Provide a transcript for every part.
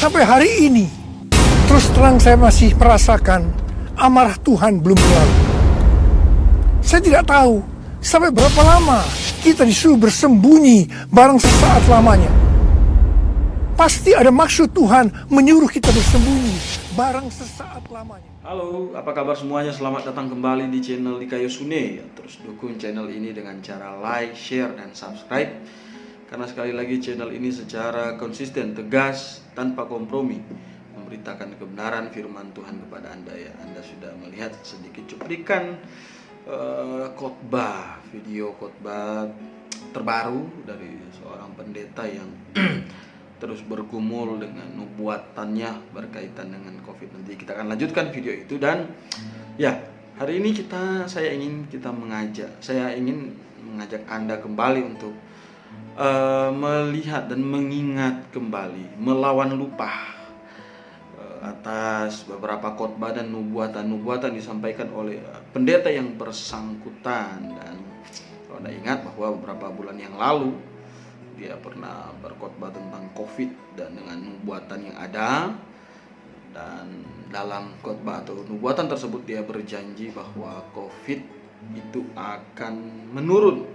Sampai hari ini, terus terang saya masih merasakan amarah Tuhan belum berlalu. Saya tidak tahu sampai berapa lama kita disuruh bersembunyi barang sesaat lamanya. Pasti ada maksud Tuhan menyuruh kita bersembunyi barang sesaat lamanya. Halo, apa kabar semuanya? Selamat datang kembali di channel Dikayo Sune. Terus dukung channel ini dengan cara like, share, dan subscribe. Karena sekali lagi channel ini secara konsisten, tegas, tanpa kompromi memberitakan kebenaran firman Tuhan kepada Anda ya. Anda sudah melihat sedikit cuplikan khotbah, video khotbah terbaru dari seorang pendeta yang terus bergumul dengan nubuatannya berkaitan dengan COVID. Nanti kita akan lanjutkan video itu. Dan ya, hari ini saya ingin mengajak Anda kembali untuk melihat dan mengingat kembali, melawan lupa atas beberapa khotbah dan nubuatan disampaikan oleh pendeta yang bersangkutan. Dan kalau Anda ingat bahwa beberapa bulan yang lalu dia pernah berkhotbah tentang COVID dan dengan nubuatan yang ada, dan dalam khotbah atau nubuatan tersebut dia berjanji bahwa COVID itu akan menurun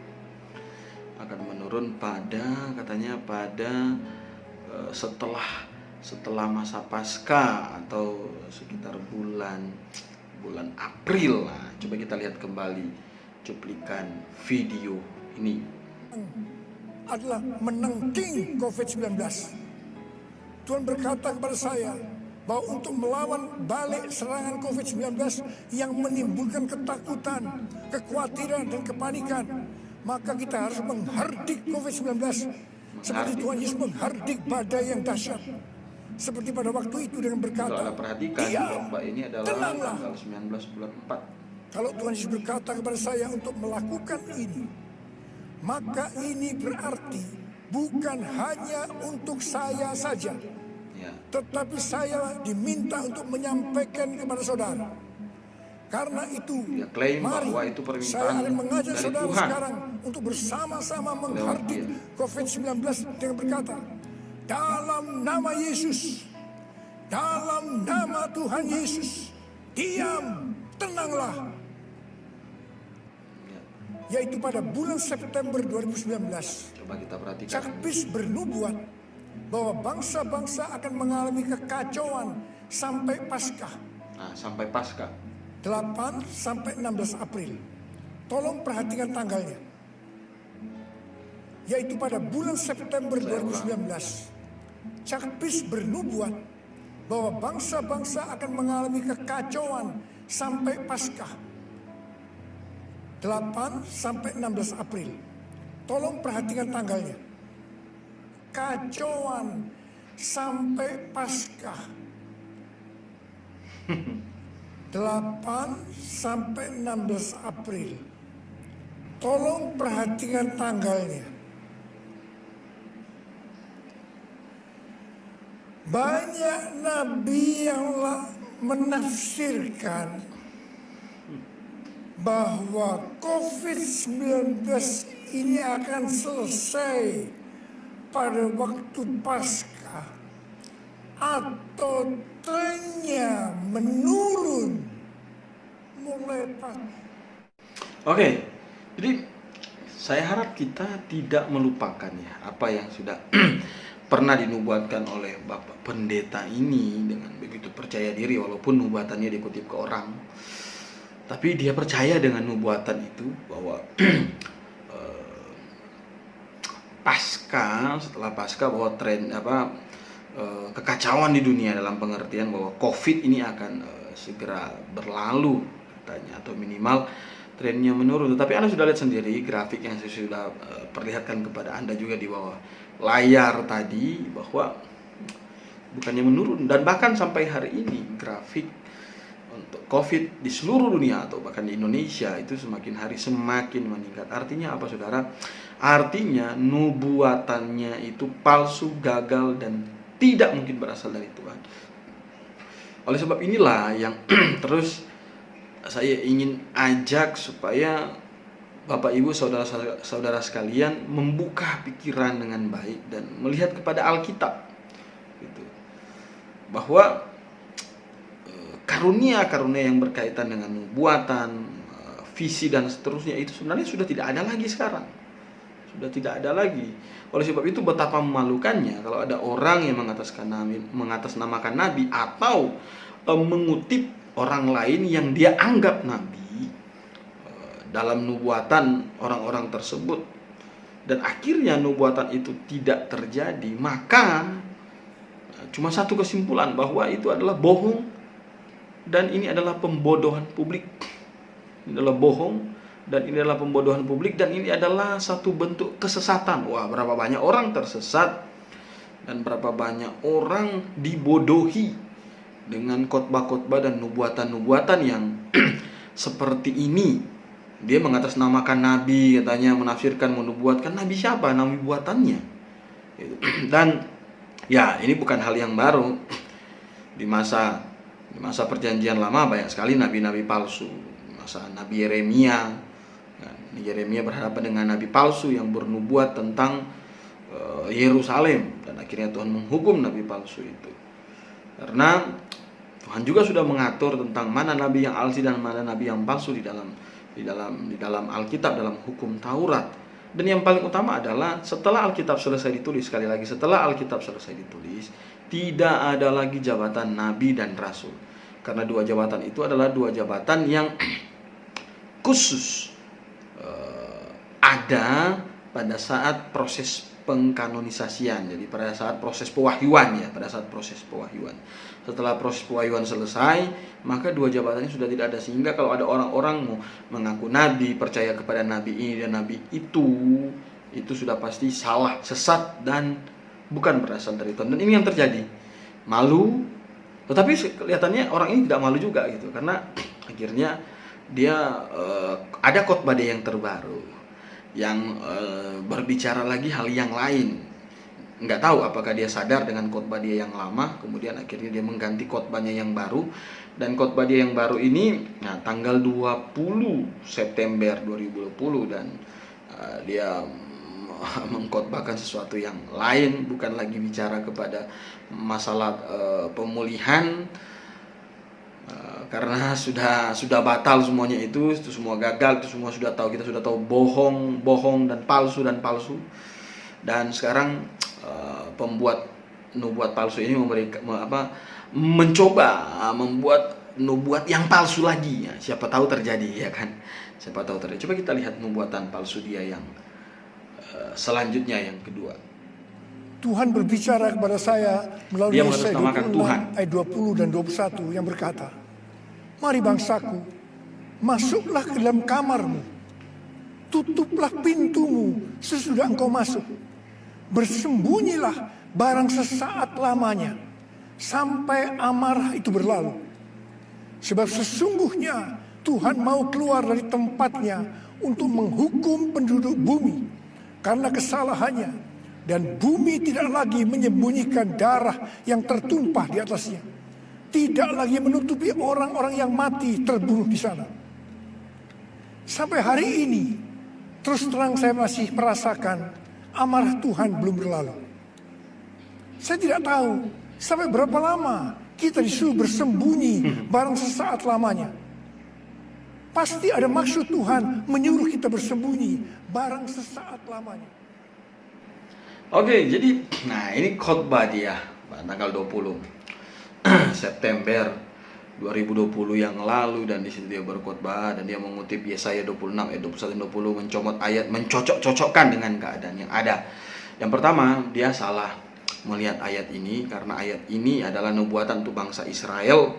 pada setelah masa Paskah atau sekitar bulan April. Nah, coba kita lihat kembali cuplikan video ini. Adalah menangking COVID-19. Tuhan berkata kepada saya bahwa untuk melawan balik serangan COVID-19 yang menimbulkan ketakutan, kekhawatiran, dan kepanikan, maka kita harus menghardik COVID-19 seperti Tuhan Yesus menghardik badai yang dahsyat. Seperti pada waktu itu dengan berkata, kalau Anda perhatikan, khotbah ini adalah tanggal 19 bulan 4. Kalau Tuhan Yesus berkata kepada saya untuk melakukan ini, maka ini berarti bukan hanya untuk saya saja, tetapi saya diminta untuk menyampaikan kepada saudara. Karena itu, mari saya akan mengajak saudara sekarang untuk bersama-sama menghardik COVID-19 dengan berkata, dalam nama Yesus, dalam nama Tuhan Yesus, diam, tenanglah. Yaitu pada bulan September 2019, coba kita perhatikan. Cakbis bernubuat bahwa bangsa-bangsa akan mengalami kekacauan sampai Paskah. Nah, sampai Paskah 8 sampai 16 April. Tolong perhatikan tanggalnya. Yaitu pada bulan September 2019, Cakbis bernubuat bahwa bangsa-bangsa akan mengalami kekacauan sampai Paskah 8 sampai 16 April. Tolong perhatikan tanggalnya. Kacauan sampai Paskah 8 sampai 16 April. Tolong perhatikan tanggalnya. Banyak nabi yang menafsirkan bahwa COVID-19 ini akan selesai pada waktu Paskah atau trennya menurun mulai Paskah. Oke, jadi saya harap kita tidak melupakan ya apa yang sudah pernah dinubuatkan oleh Bapak Pendeta ini dengan begitu percaya diri, walaupun nubuatannya dikutip ke orang. Tapi dia percaya dengan nubuatan itu bahwa setelah Paskah bahwa kekacauan di dunia dalam pengertian bahwa COVID ini akan segera berlalu katanya, atau minimal trennya menurun. Tapi Anda sudah lihat sendiri grafik yang saya sudah perlihatkan kepada Anda juga di bawah layar tadi bahwa bukannya menurun, dan bahkan sampai hari ini grafik untuk COVID di seluruh dunia atau bahkan di Indonesia itu semakin hari semakin meningkat. Artinya apa, saudara? Artinya nubuatannya itu palsu, gagal, dan tidak mungkin berasal dari Tuhan. Oleh sebab inilah yang terus saya ingin ajak supaya Bapak Ibu saudara-saudara sekalian membuka pikiran dengan baik dan melihat kepada Alkitab gitu. bahwa karunia-karunia yang berkaitan dengan nubuatan, visi dan seterusnya itu sebenarnya sudah tidak ada lagi sekarang. Sudah tidak ada lagi. Oleh sebab itu betapa memalukannya kalau ada orang yang mengatasnamakan nabi atau mengutip orang lain yang dia anggap nabi dalam nubuatan orang-orang tersebut, dan akhirnya nubuatan itu tidak terjadi. Maka cuma satu kesimpulan, bahwa itu adalah bohong dan ini adalah pembodohan publik. Ini adalah bohong dan ini adalah pembodohan publik, dan ini adalah satu bentuk kesesatan. Wah, berapa banyak orang tersesat dan berapa banyak orang dibodohi dengan khotbah-khotbah dan nubuatan-nubuatan yang seperti ini. Dia mengatasnamakan nabi, katanya menafsirkan, menubuatkan. Nabi siapa? Nabi buatannya. Dan ya, ini bukan hal yang baru. Di masa perjanjian lama banyak sekali nabi-nabi palsu. Masa Nabi Yeremia berhadapan dengan nabi palsu yang bernubuat tentang Yerusalem, dan akhirnya Tuhan menghukum nabi palsu itu. Karena Tuhan juga sudah mengatur tentang mana nabi yang asli dan mana nabi yang palsu di dalam Alkitab, dalam hukum Taurat. Dan yang paling utama adalah setelah Alkitab selesai ditulis, sekali lagi setelah Alkitab selesai ditulis, tidak ada lagi jabatan nabi dan rasul. Karena dua jabatan itu adalah dua jabatan yang khusus ada pada saat proses pengkanonisasian. Jadi pada saat proses pewahyuan ya, Setelah proses pewahyuan selesai, maka dua jabatannya sudah tidak ada. Sehingga kalau ada orang-orang mau mengaku nabi, percaya kepada nabi ini dan nabi itu sudah pasti salah, sesat, dan bukan berasal dari Tuhan. Dan ini yang terjadi. Malu, tetapi kelihatannya orang ini tidak malu juga gitu, karena akhirnya dia ada khotbah dia yang terbaru yang berbicara lagi hal yang lain. Nggak tahu apakah dia sadar dengan khotbah dia yang lama, kemudian akhirnya dia mengganti khotbahnya yang baru. Dan khotbah dia yang baru ini tanggal 20 September 2020, dan dia mengkhotbahkan sesuatu yang lain, bukan lagi bicara kepada masalah pemulihan, karena sudah batal semuanya, itu semua gagal, itu semua sudah tahu, kita sudah tahu bohong dan palsu. Dan sekarang pembuat nubuat palsu ini mencoba membuat nubuat yang palsu lagi. Ya, siapa tahu terjadi, ya kan? Siapa tahu terjadi. Coba kita lihat nubuatan palsu dia yang selanjutnya, yang kedua. Tuhan berbicara kepada saya melalui Yesaya 26 ayat 20 dan 21 yang berkata, "Mari bangsaku, masuklah ke dalam kamarmu, tutuplah pintumu sesudah engkau masuk, bersembunyilah barang sesaat lamanya, sampai amarah itu berlalu. Sebab sesungguhnya Tuhan mau keluar dari tempatnya untuk menghukum penduduk bumi karena kesalahannya, dan bumi tidak lagi menyembunyikan darah yang tertumpah di atasnya, tidak lagi menutupi orang-orang yang mati terbunuh di sana." Sampai hari ini, terus terang saya masih merasakan amarah Tuhan belum berlalu. Saya tidak tahu sampai berapa lama kita disuruh bersembunyi barang sesaat lamanya. Pasti ada maksud Tuhan menyuruh kita bersembunyi barang sesaat lamanya. Oke, jadi ini khotbah dia tanggal 20 September 2020 yang lalu, dan di situ dia berkhotbah dan dia mengutip Yesaya 26 ayat 21 dan 20, mencomot ayat, mencocok-cocokkan dengan keadaan yang ada. Yang pertama, dia salah melihat ayat ini, karena ayat ini adalah nubuatan untuk bangsa Israel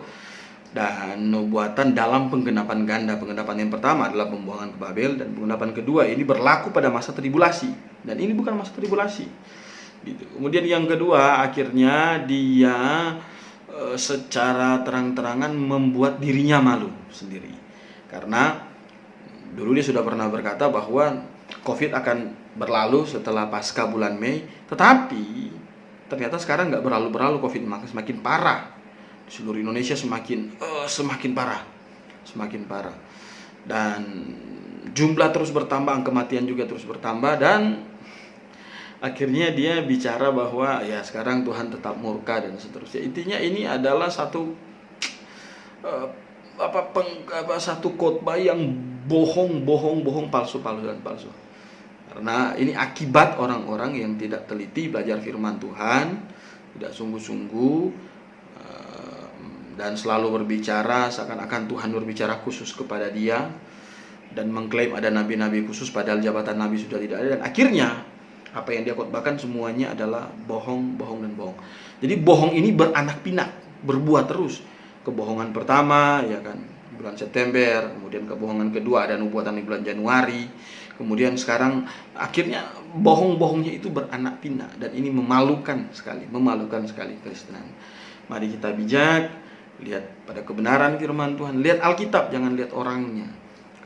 dan nubuatan dalam penggenapan ganda. Penggenapan yang pertama adalah pembuangan ke Babel, dan penggenapan kedua ini berlaku pada masa tribulasi, dan ini bukan masa tribulasi gitu. Kemudian yang kedua, akhirnya dia secara terang-terangan membuat dirinya malu sendiri, karena dulu dia sudah pernah berkata bahwa COVID akan berlalu setelah pasca bulan Mei, tetapi ternyata sekarang nggak berlalu COVID, maka semakin parah. Di seluruh Indonesia semakin parah, dan jumlah terus bertambah, angka kematian juga terus bertambah, dan akhirnya dia bicara bahwa ya sekarang Tuhan tetap murka dan seterusnya. Intinya ini adalah satu satu khotbah yang bohong, palsu dan palsu. Karena ini akibat orang-orang yang tidak teliti belajar firman Tuhan, tidak sungguh-sungguh, dan selalu berbicara seakan-akan Tuhan berbicara khusus kepada dia, dan mengklaim ada nabi-nabi khusus padahal jabatan nabi sudah tidak ada. Dan akhirnya apa yang dia khotbahkan semuanya adalah bohong dan bohong. Jadi bohong ini beranak pinak, berbuah terus. Kebohongan pertama ya kan bulan September, kemudian kebohongan kedua ada nubuatan di bulan Januari, kemudian sekarang akhirnya bohong-bohongnya itu beranak pinak, dan ini memalukan sekali Kristenan. Mari kita bijak, lihat pada kebenaran firman Tuhan, lihat Alkitab, jangan lihat orangnya.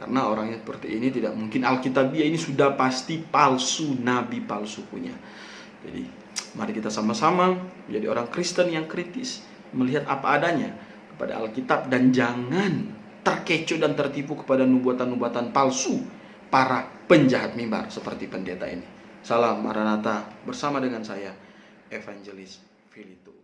Karena orangnya seperti ini tidak mungkin Alkitabiah, ini sudah pasti palsu, nabi palsu punya. Jadi mari kita sama-sama menjadi orang Kristen yang kritis, melihat apa adanya kepada Alkitab, dan jangan terkecoh dan tertipu kepada nubuatan-nubuatan palsu para penjahat mimbar seperti pendeta ini. Salam Maranatha, bersama dengan saya Evangelis Filito.